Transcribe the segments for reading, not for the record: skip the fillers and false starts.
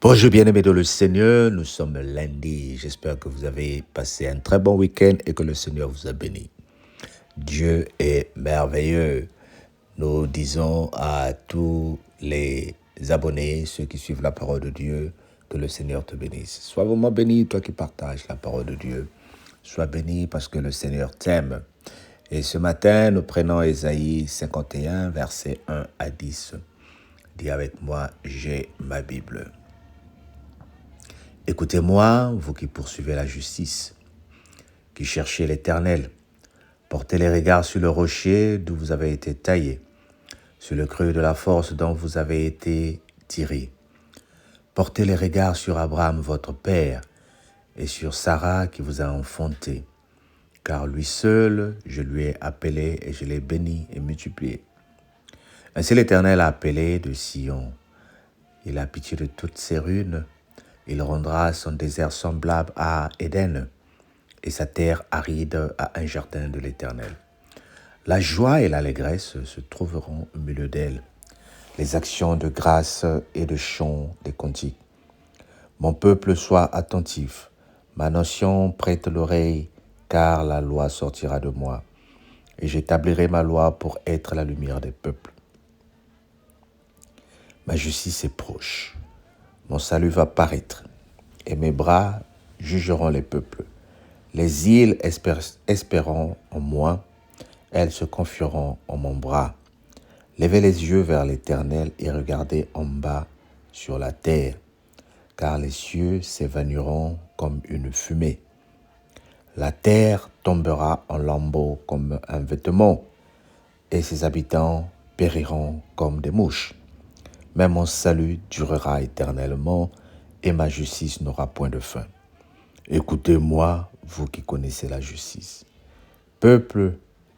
Bonjour bien-aimés dans le Seigneur, nous sommes lundi. J'espère que vous avez passé un très bon week-end et que le Seigneur vous a béni. Dieu est merveilleux. Nous disons à tous les abonnés, ceux qui suivent la parole de Dieu, que le Seigneur te bénisse. Sois vraiment béni, toi qui partages la parole de Dieu. Sois béni parce que le Seigneur t'aime. Et ce matin, nous prenons Ésaïe 51, versets 1 à 10. Dis avec moi, j'ai ma Bible. Écoutez-moi, vous qui poursuivez la justice, qui cherchez l'Éternel. Portez les regards sur le rocher d'où vous avez été taillé, sur le creux de la force dont vous avez été tiré. Portez les regards sur Abraham, votre père, et sur Sarah qui vous a enfanté. Car lui seul, je lui ai appelé et je l'ai béni et multiplié. Ainsi l'Éternel a appelé de Sion. Il a pitié de toutes ses ruines. Il rendra son désert semblable à Éden et sa terre aride à un jardin de l'Éternel. La joie et l'allégresse se trouveront au milieu d'elle, les actions de grâce et de chants des cantiques. Mon peuple soit attentif, ma nation prête l'oreille, car la loi sortira de moi, et j'établirai ma loi pour être la lumière des peuples. Ma justice est proche. Mon salut va paraître, et mes bras jugeront les peuples. Les îles espéreront en moi, elles se confieront en mon bras. Levez les yeux vers l'Éternel et regardez en bas sur la terre, car les cieux s'évanouiront comme une fumée. La terre tombera en lambeaux comme un vêtement, et ses habitants périront comme des mouches. Mais mon salut durera éternellement, et ma justice n'aura point de fin. Écoutez-moi, vous qui connaissez la justice. Peuple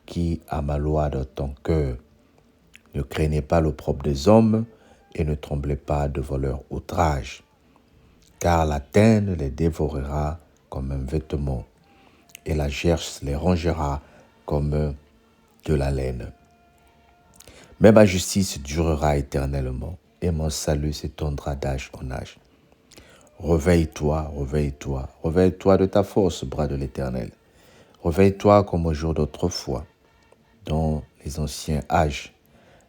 qui a ma loi dans ton cœur, ne craignez pas l'opprobre des hommes et ne tremblez pas devant leur outrage, car la taine les dévorera comme un vêtement, et la gerce les rongera comme de la laine. Mais ma justice durera éternellement, et mon salut s'étendra d'âge en âge. Réveille-toi, réveille-toi, réveille-toi de ta force, bras de l'Éternel. Réveille-toi comme au jour d'autrefois, dans les anciens âges.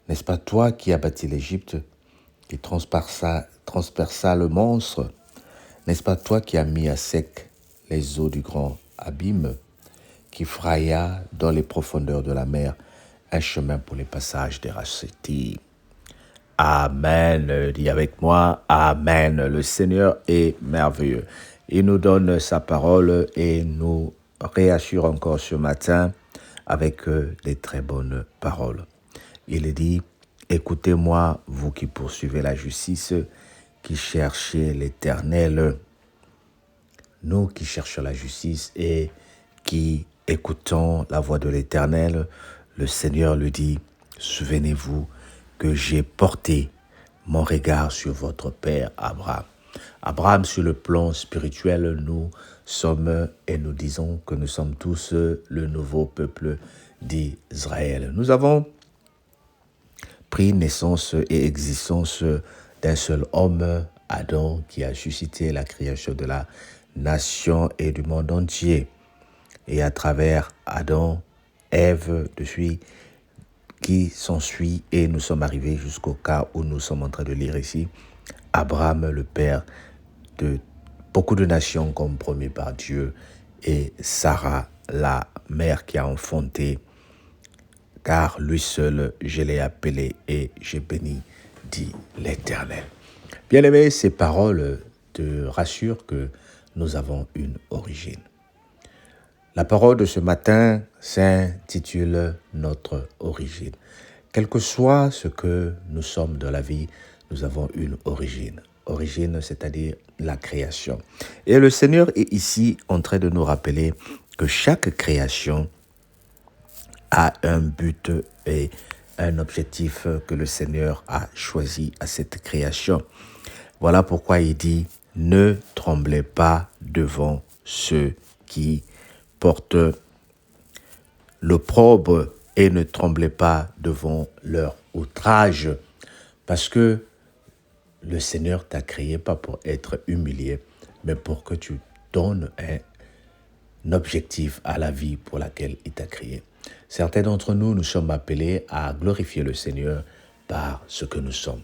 N'est-ce pas toi qui as bâti l'Égypte, qui transperça le monstre? N'est-ce pas toi qui as mis à sec les eaux du grand abîme, qui fraya dans les profondeurs de la mer un chemin pour les passages des rachetés? Amen. Dis avec moi, Amen. Le Seigneur est merveilleux. Il nous donne sa parole et nous réassure encore ce matin avec des très bonnes paroles. Il dit, écoutez-moi, vous qui poursuivez la justice, qui cherchez l'Éternel. Nous qui cherchons la justice et qui écoutons la voix de l'Éternel, le Seigneur lui dit, souvenez-vous que j'ai porté mon regard sur votre père Abraham. Abraham, sur le plan spirituel, nous sommes et nous disons que nous sommes tous le nouveau peuple d'Israël. Nous avons pris naissance et existence d'un seul homme, Adam, qui a suscité la création de la nation et du monde entier. Et à travers Adam, Ève, depuis qui s'ensuit, et nous sommes arrivés jusqu'au cas où nous sommes en train de lire ici, Abraham, le père de beaucoup de nations comme promis par Dieu, et Sarah, la mère qui a enfanté, car lui seul, je l'ai appelé et j'ai béni, dit l'Éternel. Bien-aimé, ces paroles te rassurent que nous avons une origine. La parole de ce matin s'intitule « Notre origine ». Quel que soit ce que nous sommes dans la vie, nous avons une origine. Origine, c'est-à-dire la création. Et le Seigneur est ici en train de nous rappeler que chaque création a un but et un objectif que le Seigneur a choisi à cette création. Voilà pourquoi il dit « Ne tremblez pas devant ceux qui portent l'opprobre et ne tremblez pas devant leur outrage. » Parce que Le Seigneur t'a créé pas pour être humilié, mais pour que tu donnes un objectif à la vie pour laquelle il t'a créé. Certains d'entre nous, nous sommes appelés à glorifier le Seigneur par ce que nous sommes.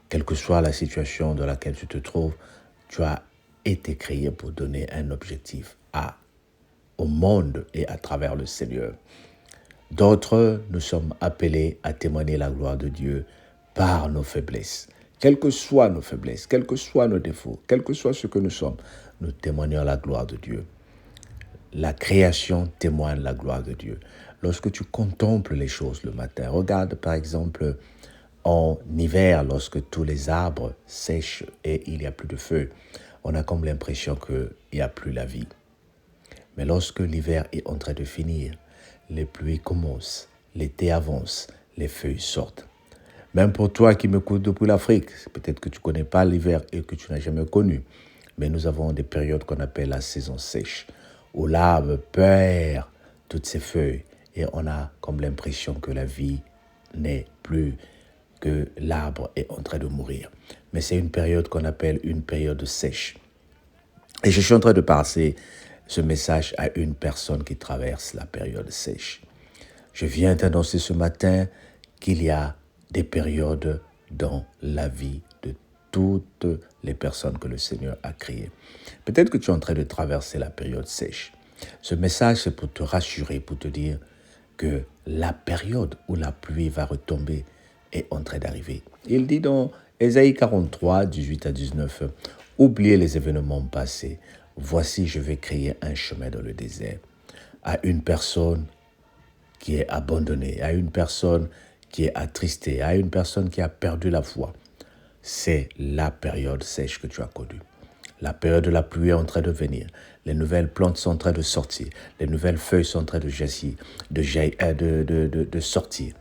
Quelle que soit la situation dans laquelle tu te trouves, tu as été créé pour donner un objectif au monde et à travers le Seigneur. D'autres, nous sommes appelés à témoigner la gloire de Dieu par nos faiblesses. Quelles que soient nos faiblesses, quels que soient nos défauts, quel que soit ce que nous sommes, nous témoignons la gloire de Dieu. La création témoigne la gloire de Dieu. Lorsque tu contemples les choses le matin, regarde par exemple en hiver, lorsque tous les arbres sèchent et il n'y a plus de feu, on a comme l'impression qu'il n'y a plus la vie. Mais lorsque l'hiver est en train de finir, les pluies commencent, l'été avance, les feuilles sortent. Même pour toi qui m'écoutes depuis l'Afrique, peut-être que tu ne connais pas l'hiver et que tu n'as jamais connu, mais nous avons des périodes qu'on appelle la saison sèche, où l'arbre perd toutes ses feuilles et on a comme l'impression que la vie n'est plus, que l'arbre est en train de mourir. Mais c'est une période qu'on appelle une période sèche. Et je suis en train de passer ce message à une personne qui traverse la période sèche. Je viens t'annoncer ce matin qu'il y a des périodes dans la vie de toutes les personnes que le Seigneur a créées. Peut-être que tu es en train de traverser la période sèche. Ce message, c'est pour te rassurer, pour te dire que la période où la pluie va retomber est en train d'arriver. Il dit dans Ésaïe 43, 18 à 19, « Oubliez les événements passés. Voici, je vais créer un chemin dans le désert. » À une personne qui est abandonnée, à une personne qui est attristée, à une personne qui a perdu la foi. C'est la période sèche que tu as connue. La période de la pluie est en train de venir. Les nouvelles plantes sont en train de sortir. Les nouvelles feuilles sont en train de sortir.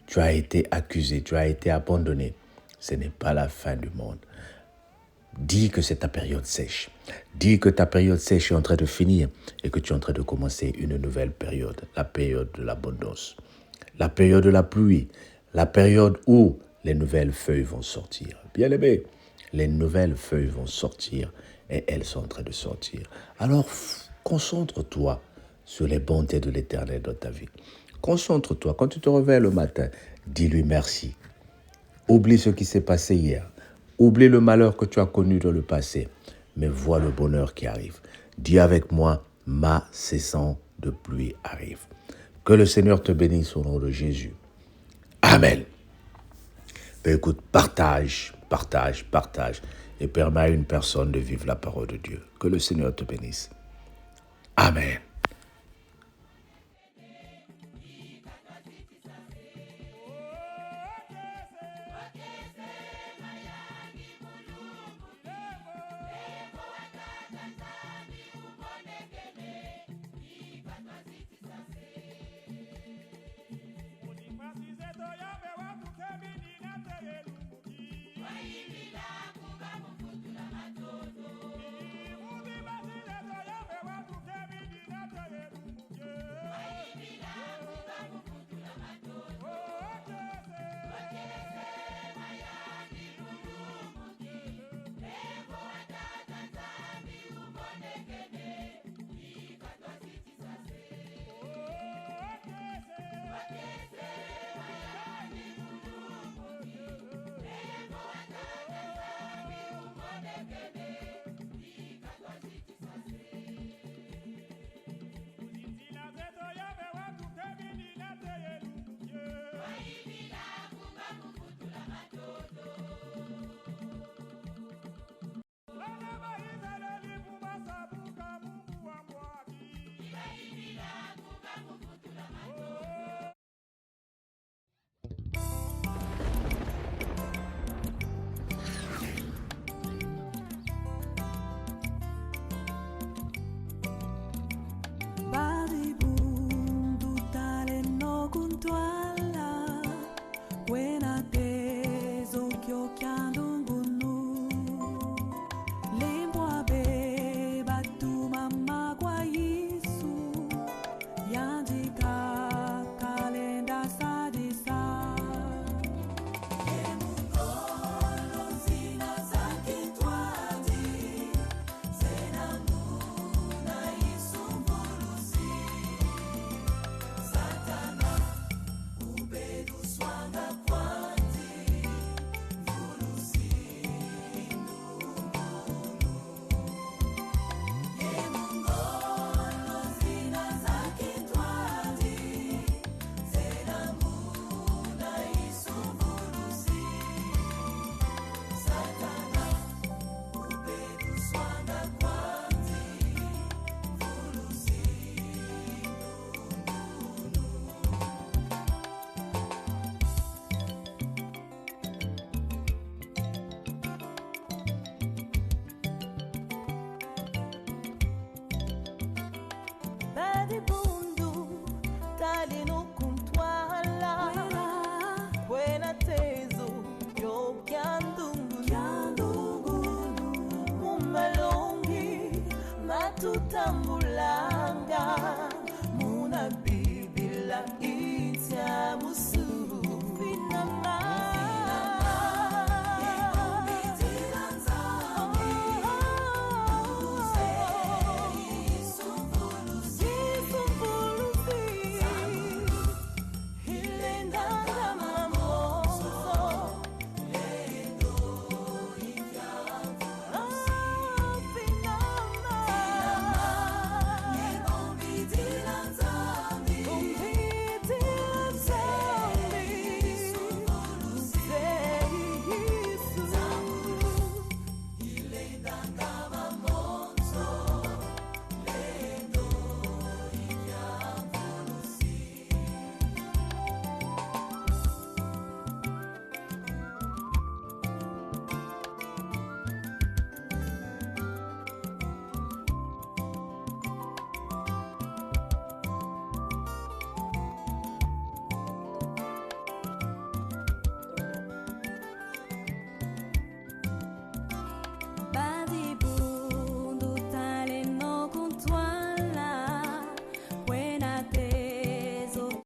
Tu as été accusé, tu as été abandonné. Ce n'est pas la fin du monde. Dis que c'est ta période sèche. Dis que ta période sèche est en train de finir et que tu es en train de commencer une nouvelle période, la période de l'abondance, la période de la pluie, la période où les nouvelles feuilles vont sortir. Bien-aimé, les nouvelles feuilles vont sortir et elles sont en train de sortir. Alors, concentre-toi sur les bontés de l'Éternel dans ta vie. Concentre-toi. Quand tu te réveilles le matin, dis-lui merci. Oublie ce qui s'est passé hier. Oublie le malheur que tu as connu dans le passé, mais vois le bonheur qui arrive. Dis avec moi, ma saison de pluie arrive. Que le Seigneur te bénisse au nom de Jésus. Amen. Ben écoute, partage et permets à une personne de vivre la parole de Dieu. Que le Seigneur te bénisse. Amen.